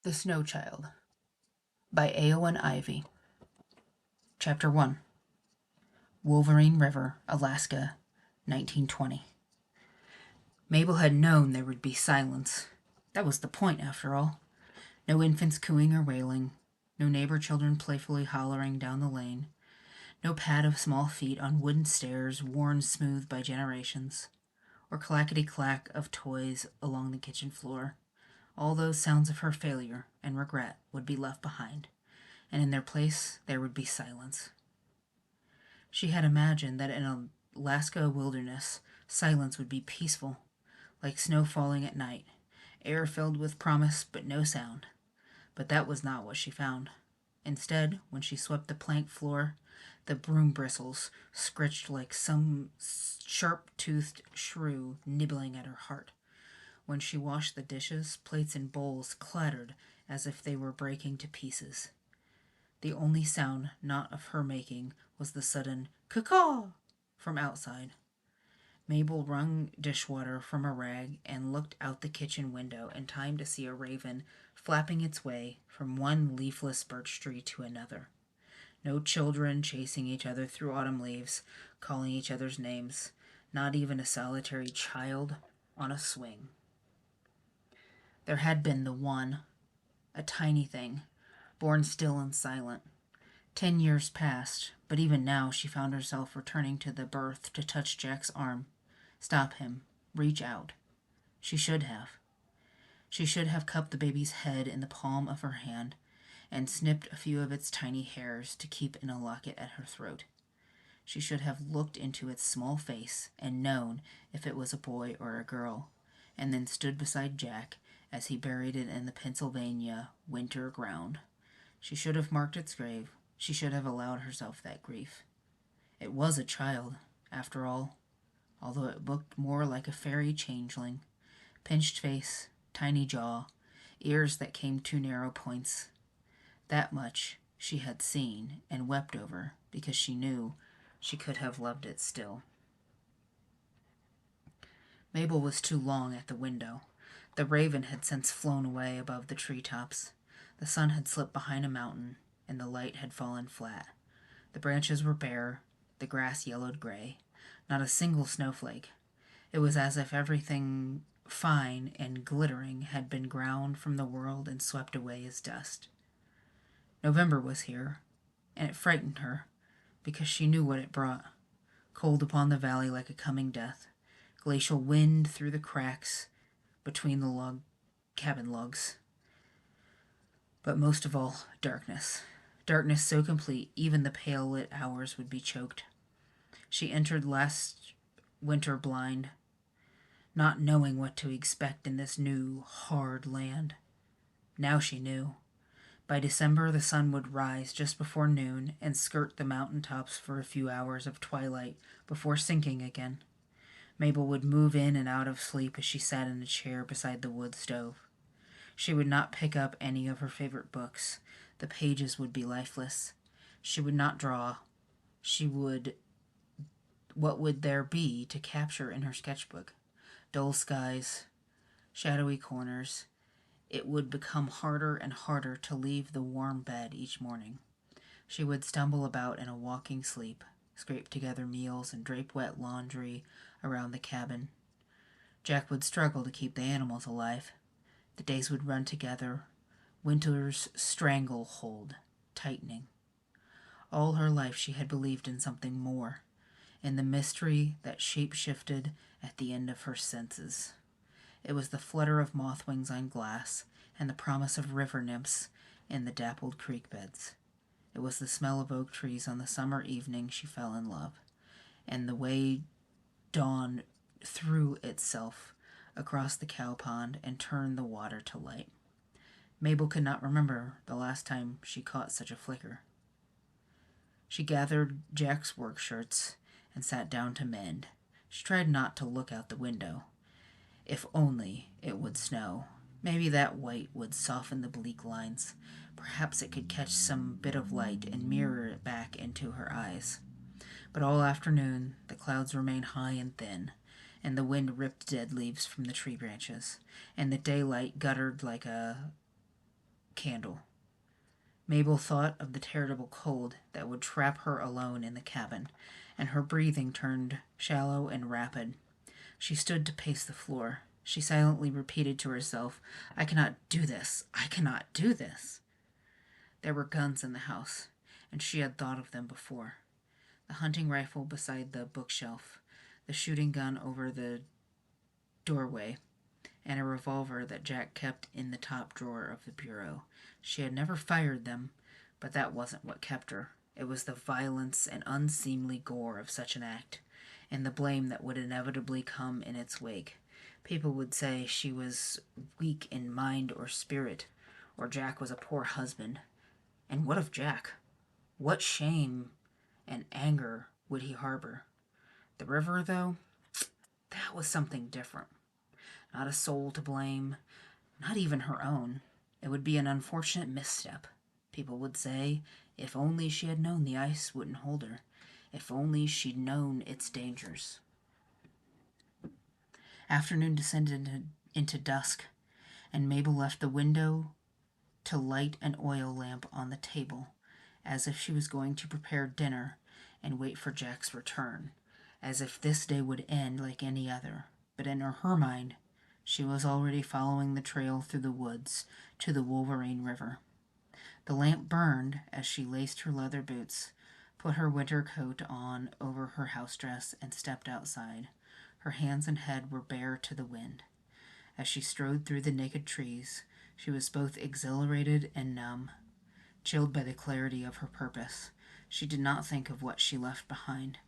The Snow Child by Eowyn Ivey. Chapter 1. Wolverine River, Alaska, 1920. Mabel had known there would be silence. That was the point, after all. No infants cooing or wailing, no neighbor children playfully hollering down the lane, no pad of small feet on wooden stairs worn smooth by generations, or clackety-clack of toys along the kitchen floor. All those sounds of her failure and regret would be left behind, and in their place there would be silence. She had imagined that in an Alaska wilderness, silence would be peaceful, like snow falling at night, air filled with promise but no sound. But that was not what she found. Instead, when she swept the plank floor, the broom bristles scritched like some sharp-toothed shrew nibbling at her heart. When she washed the dishes, plates and bowls clattered as if they were breaking to pieces. The only sound not of her making was the sudden caw from outside. Mabel wrung dishwater from a rag and looked out the kitchen window in time to see a raven flapping its way from one leafless birch tree to another. No children chasing each other through autumn leaves, calling each other's names, not even a solitary child on a swing. There had been the one, a tiny thing, born still and silent. 10 years passed, but even now she found herself returning to the berth to touch Jack's arm. Stop him. Reach out. She should have. She should have cupped the baby's head in the palm of her hand and snipped a few of its tiny hairs to keep in a locket at her throat. She should have looked into its small face and known if it was a boy or a girl, and then stood beside Jack as he buried it in the Pennsylvania winter ground. She should have marked its grave. She should have allowed herself that grief. It was a child, after all, although it looked more like a fairy changeling. Pinched face, tiny jaw, ears that came to narrow points. That much she had seen and wept over because she knew she could have loved it still. Mabel was too long at the window. The raven had since flown away above the treetops. The sun had slipped behind a mountain, and the light had fallen flat. The branches were bare, the grass yellowed gray. Not a single snowflake. It was as if everything fine and glittering had been ground from the world and swept away as dust. November was here, and it frightened her, because she knew what it brought. Cold upon the valley like a coming death. Glacial wind through the cracks between the cabin logs. But most of all, darkness. Darkness so complete even the pale lit hours would be choked. She entered last winter blind, not knowing what to expect in this new, hard land. Now she knew. By December, the sun would rise just before noon and skirt the mountain tops for a few hours of twilight before sinking again. Mabel would move in and out of sleep as she sat in a chair beside the wood stove. She would not pick up any of her favorite books. The pages would be lifeless. She would not draw. What would there be to capture in her sketchbook? Dull skies, shadowy corners. It would become harder and harder to leave the warm bed each morning. She would stumble about in a walking sleep, scrape together meals and drape wet laundry around the cabin. Jack would struggle to keep the animals alive. The days would run together, winter's stranglehold tightening. All her life she had believed in something more, in the mystery that shape-shifted at the end of her senses. It was the flutter of moth wings on glass and the promise of river nymphs in the dappled creek beds. It was the smell of oak trees on the summer evening she fell in love, and the way dawn threw itself across the cow pond and turned the water to light. Mabel could not remember the last time she caught such a flicker. She gathered Jack's work shirts and sat down to mend. She tried not to look out the window. If only it would snow. Maybe that white would soften the bleak lines. Perhaps it could catch some bit of light and mirror it back into her eyes. But all afternoon the clouds remained high and thin, and the wind ripped dead leaves from the tree branches, and the daylight guttered like a candle. Mabel thought of the terrible cold that would trap her alone in the cabin, and her breathing turned shallow and rapid. She stood to pace the floor. She silently repeated to herself, "I cannot do this. I cannot do this." There were guns in the house, and she had thought of them before. The hunting rifle beside the bookshelf, the shooting gun over the doorway, and a revolver that Jack kept in the top drawer of the bureau. She had never fired them, but that wasn't what kept her. It was the violence and unseemly gore of such an act, and the blame that would inevitably come in its wake. People would say she was weak in mind or spirit, or Jack was a poor husband. And what of Jack? What shame and anger would he harbor? The river, though, that was something different. Not a soul to blame, not even her own. It would be an unfortunate misstep, people would say, if only she had known the ice wouldn't hold her, if only she'd known its dangers. Afternoon descended into dusk, and Mabel left the window to light an oil lamp on the table, as if she was going to prepare dinner and wait for Jack's return, as if this day would end like any other. But in her mind, she was already following the trail through the woods to the Wolverine River. The lamp burned as she laced her leather boots, put her winter coat on over her house dress, and stepped outside. Her hands and head were bare to the wind. As she strode through the naked trees, she was both exhilarated and numb, chilled by the clarity of her purpose. She did not think of what she left behind,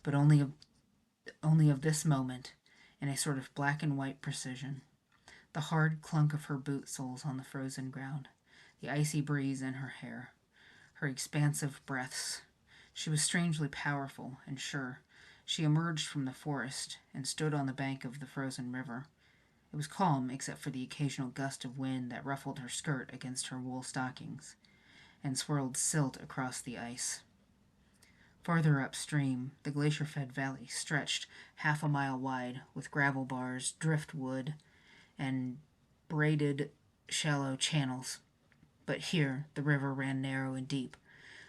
but only of this moment, in a sort of black and white precision. The hard clunk of her boot soles on the frozen ground, the icy breeze in her hair, her expansive breaths. She was strangely powerful and sure. She emerged from the forest and stood on the bank of the frozen river. It was calm except for the occasional gust of wind that ruffled her skirt against her wool stockings and swirled silt across the ice. Farther upstream, the glacier-fed valley stretched half a mile wide, with gravel bars, driftwood, and braided, shallow channels. But here the river ran narrow and deep.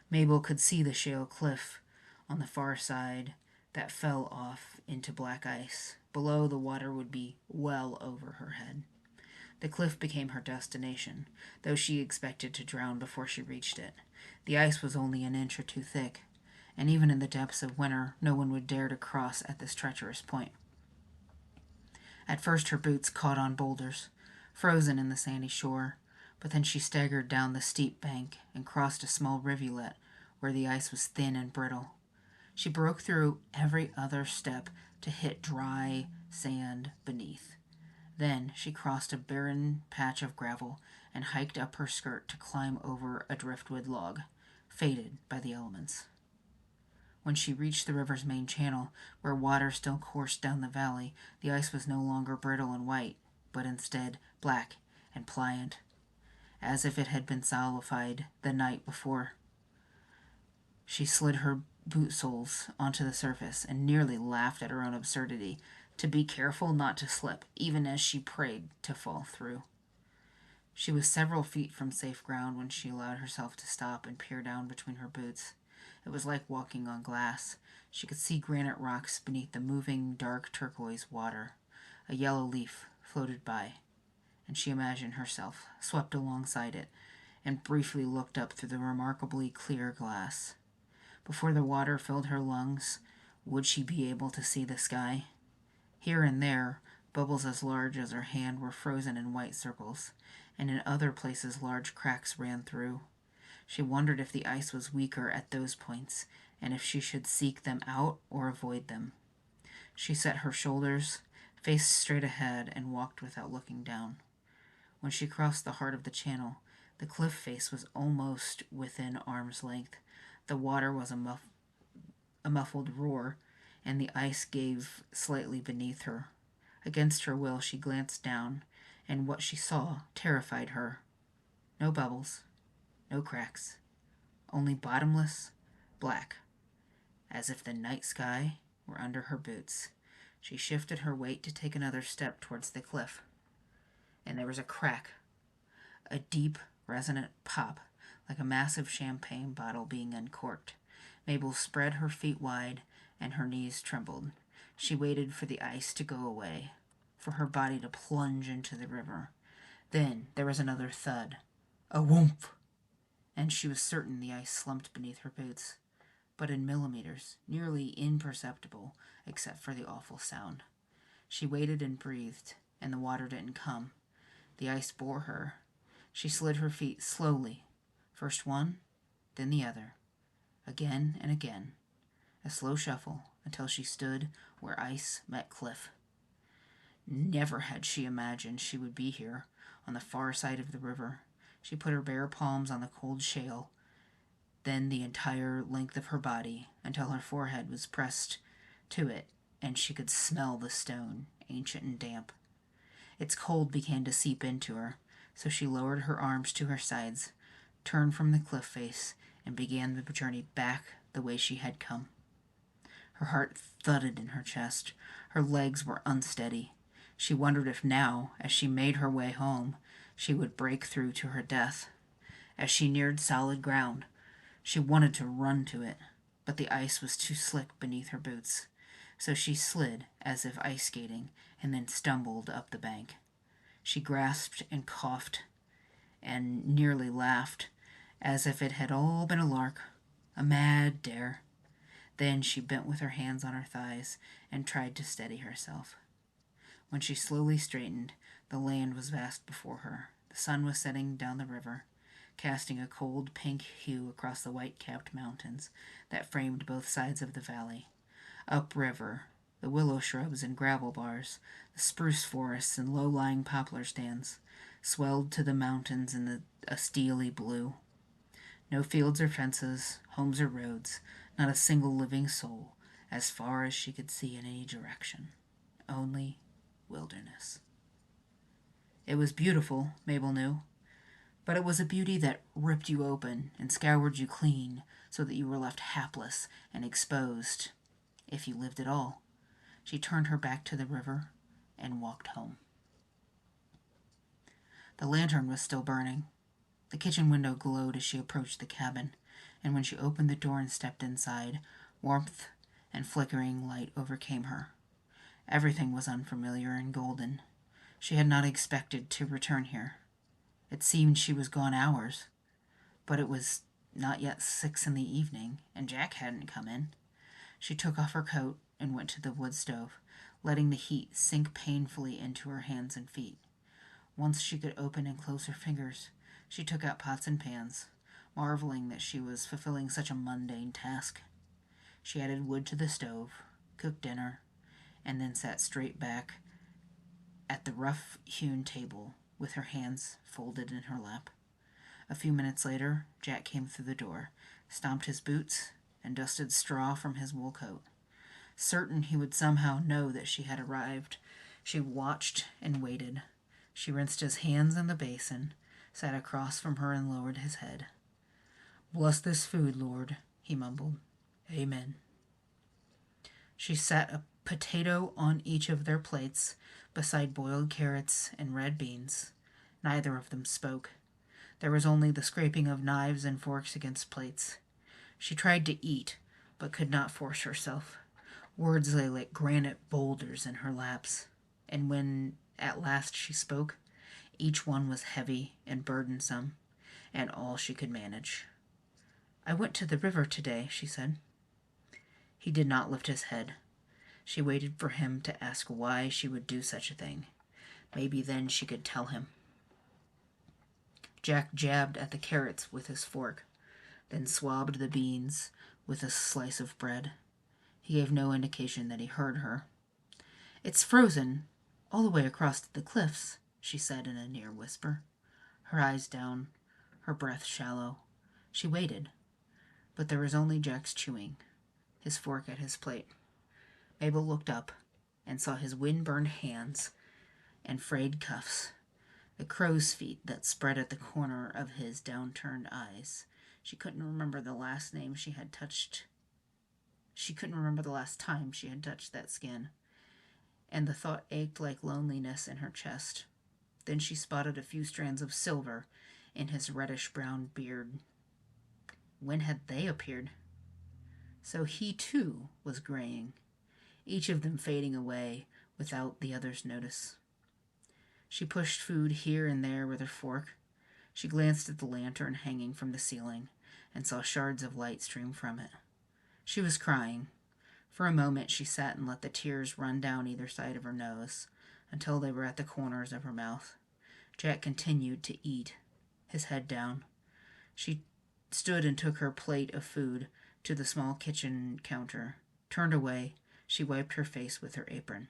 Mabel could see the shale cliff on the far side that fell off into black ice. Below, the water would be well over her head. The cliff became her destination, though she expected to drown before she reached it. The ice was only an inch or two thick, and even in the depths of winter, no one would dare to cross at this treacherous point. At first her boots caught on boulders, frozen in the sandy shore, but then she staggered down the steep bank and crossed a small rivulet where the ice was thin and brittle. She broke through every other step to hit dry sand beneath. Then she crossed a barren patch of gravel and hiked up her skirt to climb over a driftwood log, fated by the elements. When she reached the river's main channel, where water still coursed down the valley, the ice was no longer brittle and white, but instead black and pliant, as if it had been solidified the night before. She slid her boot soles onto the surface and nearly laughed at her own absurdity, to be careful not to slip, even as she prayed to fall through. She was several feet from safe ground when she allowed herself to stop and peer down between her boots. It was like walking on glass. She could see granite rocks beneath the moving, dark turquoise water. A yellow leaf floated by, and she imagined herself swept alongside it and briefly looked up through the remarkably clear glass. Before the water filled her lungs, would she be able to see the sky? Here and there, bubbles as large as her hand were frozen in white circles, and in other places large cracks ran through. She wondered if the ice was weaker at those points, and if she should seek them out or avoid them. She set her shoulders, faced straight ahead, and walked without looking down. When she crossed the heart of the channel, the cliff face was almost within arm's length. The water was a muffled roar, and the ice gave slightly beneath her. Against her will, she glanced down, and what she saw terrified her. No bubbles, no cracks, only bottomless black, as if the night sky were under her boots. She shifted her weight to take another step towards the cliff, and there was a crack, a deep, resonant pop, like a massive champagne bottle being uncorked. Mabel spread her feet wide, and her knees trembled. She waited for the ice to go away, for her body to plunge into the river. Then there was another thud, a whoomp, and she was certain the ice slumped beneath her boots, but in millimeters, nearly imperceptible, except for the awful sound. She waited and breathed, and the water didn't come. The ice bore her. She slid her feet slowly, first one, then the other, again and again, a slow shuffle until she stood where ice met cliff. Never had she imagined she would be here, on the far side of the river. She put her bare palms on the cold shale, then the entire length of her body, until her forehead was pressed to it, and she could smell the stone, ancient and damp. Its cold began to seep into her, so she lowered her arms to her sides, turned from the cliff face, and began the journey back the way she had come. Her heart thudded in her chest. Her legs were unsteady. She wondered if now, as she made her way home, she would break through to her death. As she neared solid ground, she wanted to run to it, but the ice was too slick beneath her boots. So she slid, as if ice skating, and then stumbled up the bank. She grasped and coughed and nearly laughed, as if it had all been a lark, a mad dare. Then she bent with her hands on her thighs and tried to steady herself. When she slowly straightened, the land was vast before her. The sun was setting down the river, casting a cold pink hue across the white-capped mountains that framed both sides of the valley. Upriver, the willow shrubs and gravel bars, the spruce forests and low-lying poplar stands, swelled to the mountains in a steely blue. No fields or fences, homes or roads, not a single living soul, as far as she could see in any direction. Only wilderness. It was beautiful, Mabel knew, but it was a beauty that ripped you open and scoured you clean so that you were left hapless and exposed, if you lived at all. She turned her back to the river and walked home. The lantern was still burning. The kitchen window glowed as she approached the cabin, and when she opened the door and stepped inside, warmth and flickering light overcame her. Everything was unfamiliar and golden. She had not expected to return here. It seemed she was gone hours, but it was not yet 6 in the evening, and Jack hadn't come in. She took off her coat and went to the wood stove, letting the heat sink painfully into her hands and feet. Once she could open and close her fingers, she took out pots and pans, marveling that she was fulfilling such a mundane task. She added wood to the stove, cooked dinner, and then sat straight back at the rough-hewn table with her hands folded in her lap. A few minutes later, Jack came through the door, stomped his boots, and dusted straw from his wool coat. Certain he would somehow know that she had arrived, she watched and waited. She rinsed his hands in the basin, sat across from her and lowered his head. "Bless this food, Lord," he mumbled. "Amen." She set a potato on each of their plates, beside boiled carrots and red beans. Neither of them spoke. There was only the scraping of knives and forks against plates. She tried to eat, but could not force herself. Words lay like granite boulders in her laps, and when at last she spoke, each one was heavy and burdensome, and all she could manage. "I went to the river today," she said. He did not lift his head. She waited for him to ask why she would do such a thing. Maybe then she could tell him. Jack jabbed at the carrots with his fork, then swabbed the beans with a slice of bread. He gave no indication that he heard her. "It's frozen all the way across the cliffs," she said in a near whisper, her eyes down, her breath shallow. She waited, but there was only Jack's chewing, his fork at his plate. Mabel looked up and saw his wind-burned hands and frayed cuffs, the crow's feet that spread at the corner of his downturned eyes. She couldn't remember the last time she had touched that skin, and the thought ached like loneliness in her chest. Then she spotted a few strands of silver in his reddish-brown beard. When had they appeared? So he, too, was graying, each of them fading away without the other's notice. She pushed food here and there with her fork. She glanced at the lantern hanging from the ceiling and saw shards of light stream from it. She was crying. For a moment she sat and let the tears run down either side of her nose until they were at the corners of her mouth. Jack continued to eat, his head down. She stood and took her plate of food to the small kitchen counter. Turned away, she wiped her face with her apron.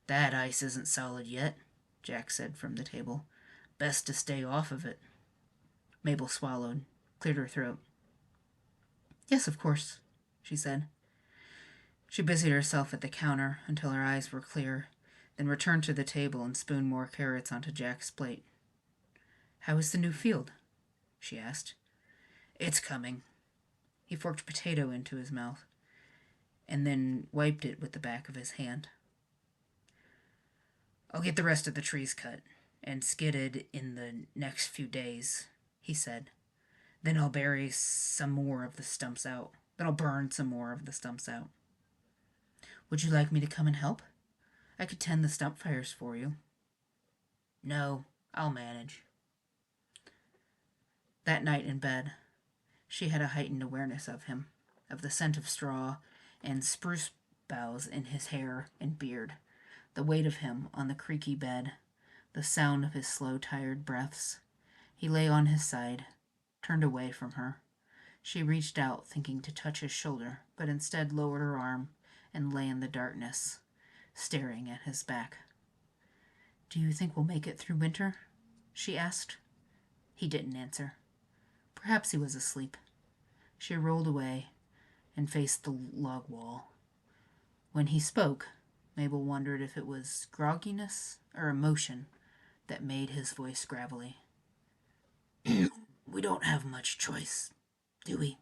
"That ice isn't solid yet," Jack said from the table. "Best to stay off of it." Mabel swallowed, cleared her throat. "Yes, of course," she said. She busied herself at the counter until her eyes were clear, then returned to the table and spooned more carrots onto Jack's plate. "How is the new field?" she asked. "It's coming." He forked potato into his mouth and then wiped it with the back of his hand. "I'll get the rest of the trees cut and skidded in the next few days," he said. "Then I'll bury some more of the stumps out. Then I'll burn some more of the stumps out." "Would you like me to come and help? I could tend the stump fires for you." "No, I'll manage." That night in bed, she had a heightened awareness of him, of the scent of straw and spruce boughs in his hair and beard, the weight of him on the creaky bed, the sound of his slow, tired breaths. He lay on his side, turned away from her. She reached out, thinking to touch his shoulder, but instead lowered her arm and lay in the darkness, staring at his back. "Do you think we'll make it through winter?" she asked. He didn't answer. Perhaps he was asleep. She rolled away and faced the log wall. When he spoke, Mabel wondered if it was grogginess or emotion that made his voice gravelly. "We don't have much choice, do we?"